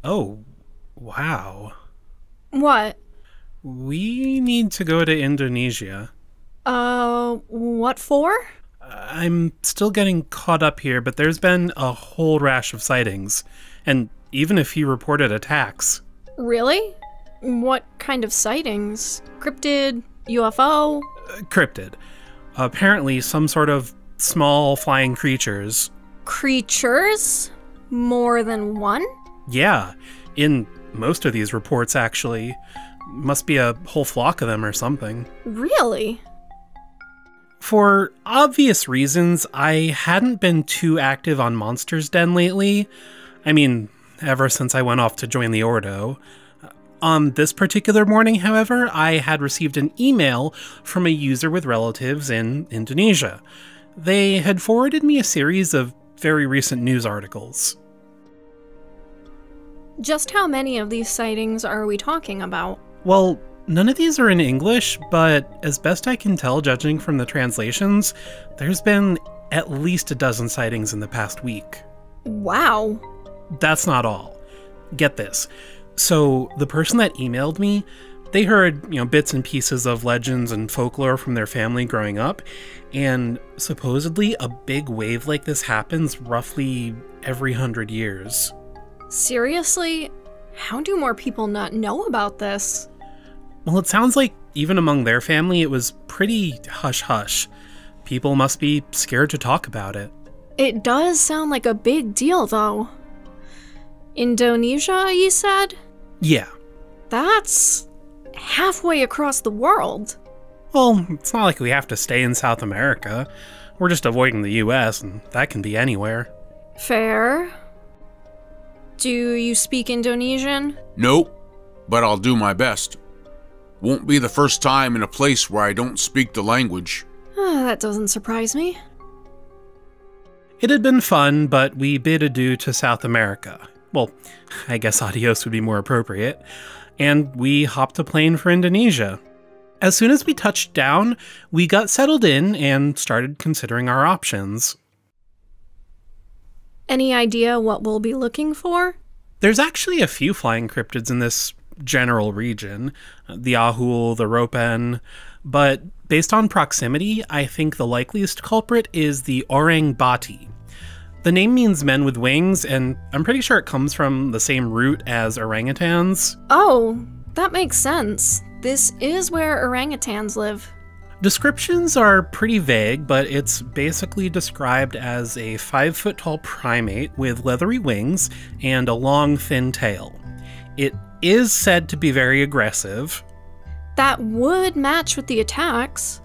Oh, wow. What? We need to go to Indonesia. What for? I'm still getting caught up here, but there's been a whole rash of sightings, and even a few reported attacks. Really? What kind of sightings? Cryptid? UFO? Cryptid. Apparently some sort of small flying creatures. Creatures? More than one? Yeah, in most of these reports, actually. Must be a whole flock of them or something. Really? For obvious reasons, I hadn't been too active on Monsters Den lately. I mean, ever since I went off to join the Ordo. On this particular morning, however, I had received an email from a user with relatives in Indonesia. They had forwarded me a series of very recent news articles. Just how many of these sightings are we talking about? Well, none of these are in English, but as best I can tell, judging from the translations, there's been at least a dozen sightings in the past week. Wow. That's not all. Get this. So the person that emailed me, they heard, bits and pieces of legends and folklore from their family growing up, and supposedly a big wave like this happens roughly every 100 years. Seriously? How do more people not know about this? Well, it sounds like even among their family it was pretty hush-hush. People must be scared to talk about it. It does sound like a big deal, though. Indonesia, you said? Yeah. That's halfway across the world. Well, it's not like we have to stay in South America. We're just avoiding the US, and that can be anywhere. Fair. Do you speak Indonesian? Nope, but I'll do my best. Won't be the first time in a place where I don't speak the language. That doesn't surprise me. It had been fun, but we bid adieu to South America. Well, I guess adios would be more appropriate. And we hopped a plane for Indonesia. As soon as we touched down, we got settled in and started considering our options. Any idea what we'll be looking for? There's actually a few flying cryptids in this general region, the Ahul, the Ropen, but based on proximity, I think the likeliest culprit is the Orang Bati. The name means men with wings, and I'm pretty sure it comes from the same root as orangutans. Oh, that makes sense. This is where orangutans live. Descriptions are pretty vague, but it's basically described as a 5-foot-tall primate with leathery wings and a long, thin tail. It is said to be very aggressive. That would match with the attacks.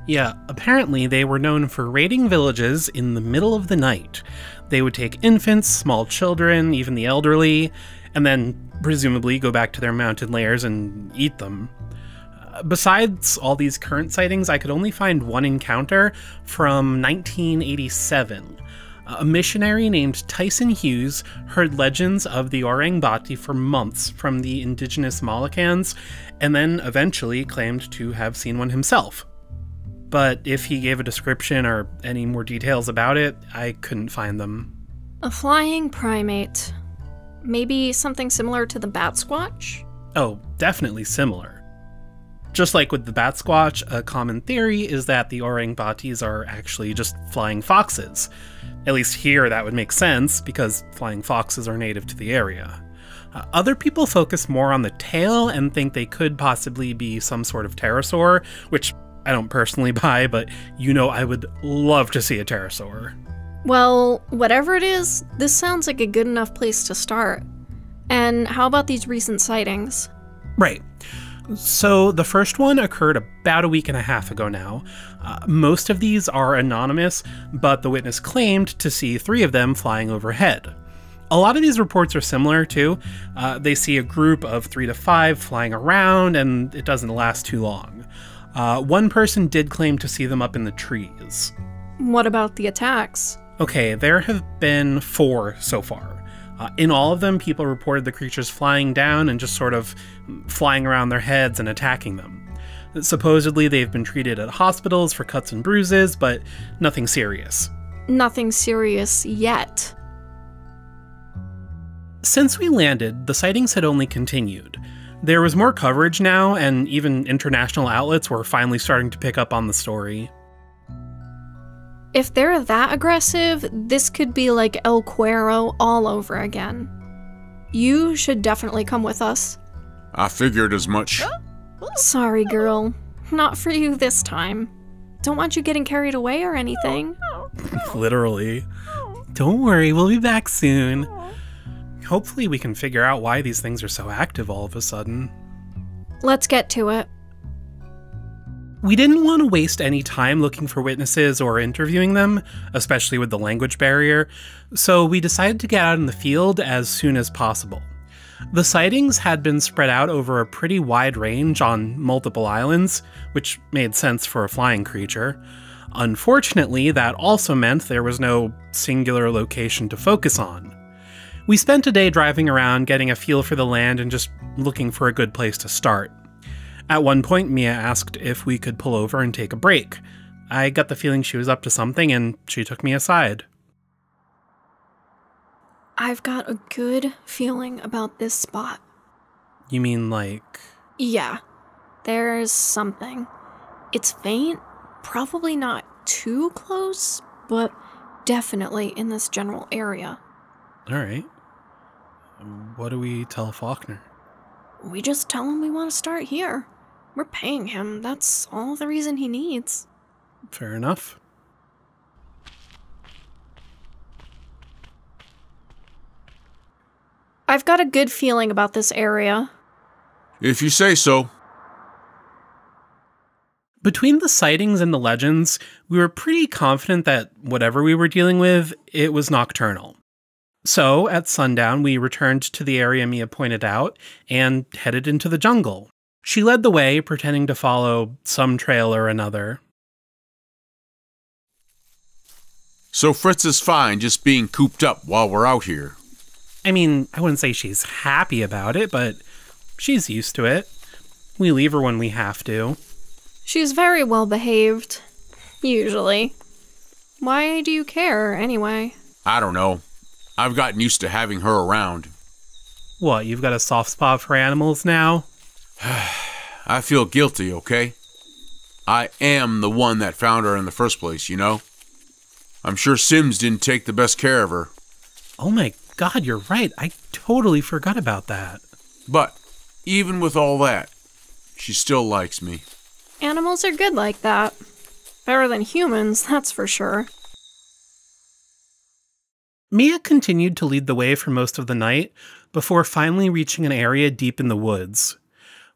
Yeah, apparently they were known for raiding villages in the middle of the night. They would take infants, small children, even the elderly, and then presumably go back to their mountain lairs and eat them. Besides all these current sightings, I could only find one encounter from 1987. A missionary named Tyson Hughes heard legends of the Orang Bati for months from the indigenous Malakans, and then eventually claimed to have seen one himself. But if he gave a description or any more details about it, I couldn't find them. A flying primate. Maybe something similar to the bat squatch? Oh, definitely similar. Just like with the bat squatch, a common theory is that the Orang Batis are actually just flying foxes. At least here that would make sense, because flying foxes are native to the area. Other people focus more on the tail and think they could possibly be some sort of pterosaur, which I don't personally buy, but I would love to see a pterosaur. Well, whatever it is, this sounds like a good enough place to start. And how about these recent sightings? Right. So the first one occurred about a week and a half ago now. Most of these are anonymous, but the witness claimed to see 3 of them flying overhead. A lot of these reports are similar too. They see a group of 3 to 5 flying around, and it doesn't last too long. One person did claim to see them up in the trees. What about the attacks? Okay, there have been 4 so far. In all of them, people reported the creatures flying down and just sort of flying around their heads and attacking them. Supposedly, they've been treated at hospitals for cuts and bruises, but nothing serious. Nothing serious yet. Since we landed, the sightings had only continued. There was more coverage now, and even international outlets were finally starting to pick up on the story. If they're that aggressive, this could be like El Cuero all over again. You should definitely come with us. I figured as much. Sorry, girl. Not for you this time. Don't want you getting carried away or anything. Literally. Don't worry, we'll be back soon. Hopefully we can figure out why these things are so active all of a sudden. Let's get to it. We didn't want to waste any time looking for witnesses or interviewing them, especially with the language barrier, so we decided to get out in the field as soon as possible. The sightings had been spread out over a pretty wide range on multiple islands, which made sense for a flying creature. Unfortunately, that also meant there was no singular location to focus on. We spent a day driving around, getting a feel for the land and just looking for a good place to start. At one point, Mia asked if we could pull over and take a break. I got the feeling she was up to something, and she took me aside. I've got a good feeling about this spot. You mean like... Yeah, there's something. It's faint, probably not too close, but definitely in this general area. Alright. What do we tell Faulkner? We just tell him we want to start here. We're paying him, that's all the reason he needs. Fair enough. I've got a good feeling about this area. If you say so. Between the sightings and the legends, we were pretty confident that whatever we were dealing with, it was nocturnal. So, at sundown, we returned to the area Mia pointed out and headed into the jungle. She led the way, pretending to follow some trail or another. So Fritz is fine just being cooped up while we're out here. I mean, I wouldn't say she's happy about it, but she's used to it. We leave her when we have to. She's very well behaved. Usually. Why do you care, anyway? I don't know. I've gotten used to having her around. What, you've got a soft spot for animals now? I feel guilty, okay? I am the one that found her in the first place, you know? I'm sure Sims didn't take the best care of her. Oh my god, you're right. I totally forgot about that. But, even with all that, she still likes me. Animals are good like that. Better than humans, that's for sure. Mia continued to lead the way for most of the night, before finally reaching an area deep in the woods.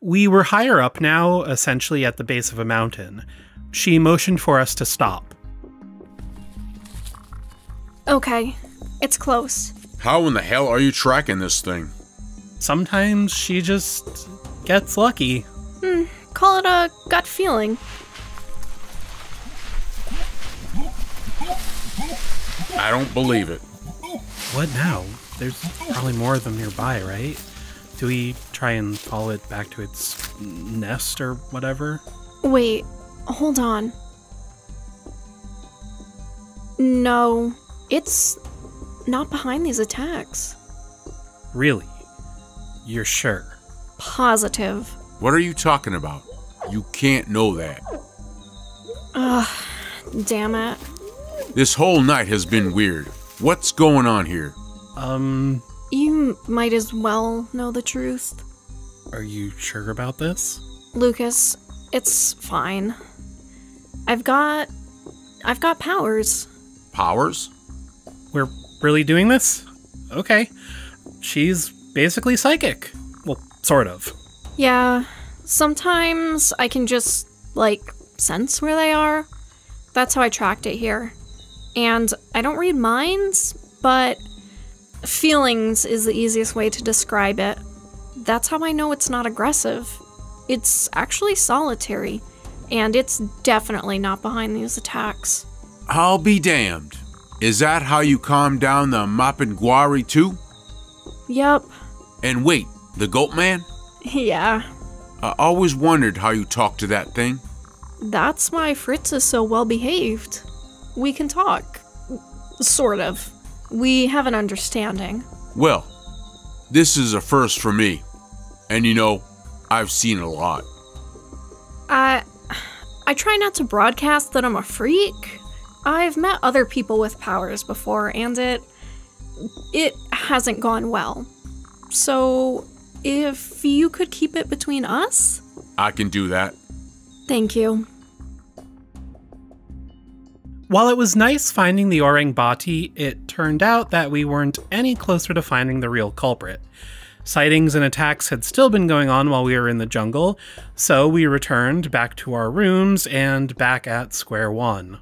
We were higher up now, essentially at the base of a mountain. She motioned for us to stop. Okay, it's close. How in the hell are you tracking this thing? Sometimes she just gets lucky. Call it a gut feeling. I don't believe it. What now? There's probably more of them nearby, right? Do we try and call it back to its nest or whatever? Wait, hold on. No, it's not behind these attacks. Really? You're sure? Positive. What are you talking about? You can't know that. Ugh, damn it. This whole night has been weird. What's going on here? You might as well know the truth. Are you sure about this? Lucas, it's fine. I've got powers. Powers? We're really doing this? Okay. She's basically psychic. Well, sort of. Yeah, sometimes I can just, sense where they are. That's how I tracked it here. And I don't read minds, but feelings is the easiest way to describe it. That's how I know it's not aggressive. It's actually solitary, and it's definitely not behind these attacks. I'll be damned. Is that how you calm down the Mapinguari too? Yup. And wait, the goat man? Yeah. I always wondered how you talk to that thing. That's why Fritz is so well behaved. We can talk. Sort of. We have an understanding. Well, This is a first for me. And you know, I've seen a lot. I try not to broadcast that I'm a freak. I've met other people with powers before, and it hasn't gone well. So, if you could keep it between us? I can do that. Thank you. While it was nice finding the Orang Bati, it turned out that we weren't any closer to finding the real culprit. Sightings and attacks had still been going on while we were in the jungle, so we returned back to our rooms and back at square one.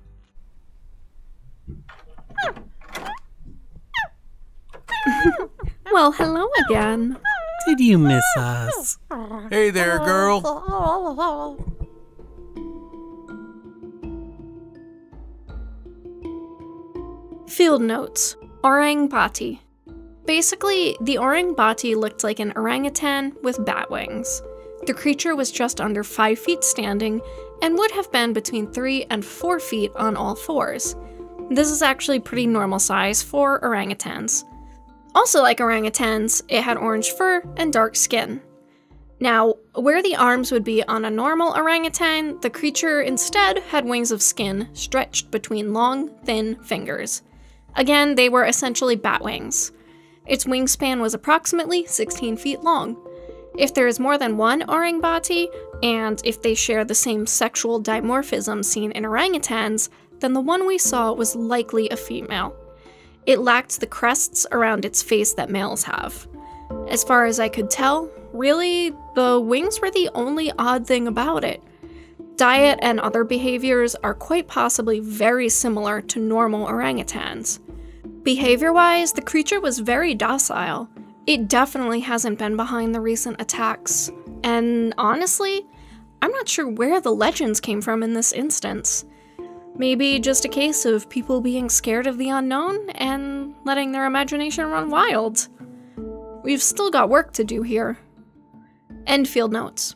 Well, hello again. Did you miss us? Hey there, girl. Field notes. Orang Bati. Basically, the Orang Bati looked like an orangutan with bat wings. The creature was just under 5 feet standing and would have been between 3 and 4 feet on all fours. This is actually pretty normal size for orangutans. Also like orangutans, it had orange fur and dark skin. Now, where the arms would be on a normal orangutan, the creature instead had wings of skin stretched between long, thin fingers. Again, they were essentially bat wings. Its wingspan was approximately 16 feet long. If there is more than one Orang Bati, and if they share the same sexual dimorphism seen in orangutans, then the one we saw was likely a female. It lacked the crests around its face that males have. As far as I could tell, really, the wings were the only odd thing about it. Diet and other behaviors are quite possibly very similar to normal orangutans. Behavior-wise, the creature was very docile. It definitely hasn't been behind the recent attacks. And honestly, I'm not sure where the legends came from in this instance. Maybe just a case of people being scared of the unknown and letting their imagination run wild. We've still got work to do here. End field notes.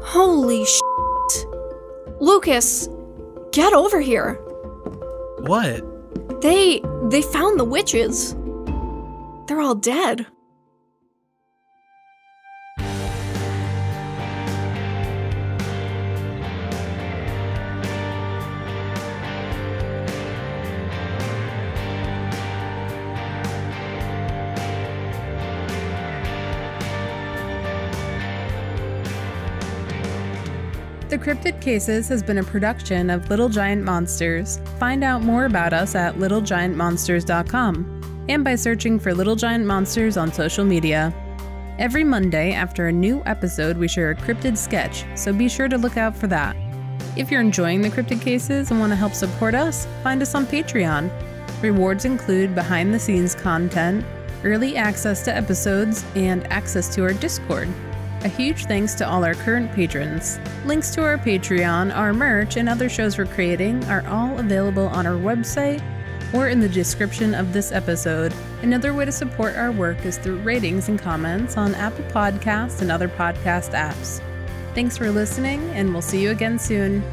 Holy shit! Lucas, get over here! What? They found the witches. They're all dead. The Cryptid Cases has been a production of Little Giant Monsters. Find out more about us at littlegiantmonsters.com and by searching for Little Giant Monsters on social media. Every Monday after a new episode, we share a cryptid sketch, so be sure to look out for that. If you're enjoying the Cryptid Cases and want to help support us, find us on Patreon. Rewards include behind-the-scenes content, early access to episodes, and access to our Discord. A huge thanks to all our current patrons. Links to our Patreon, our merch, and other shows we're creating are all available on our website or in the description of this episode. Another way to support our work is through ratings and comments on Apple Podcasts and other podcast apps. Thanks for listening, and we'll see you again soon.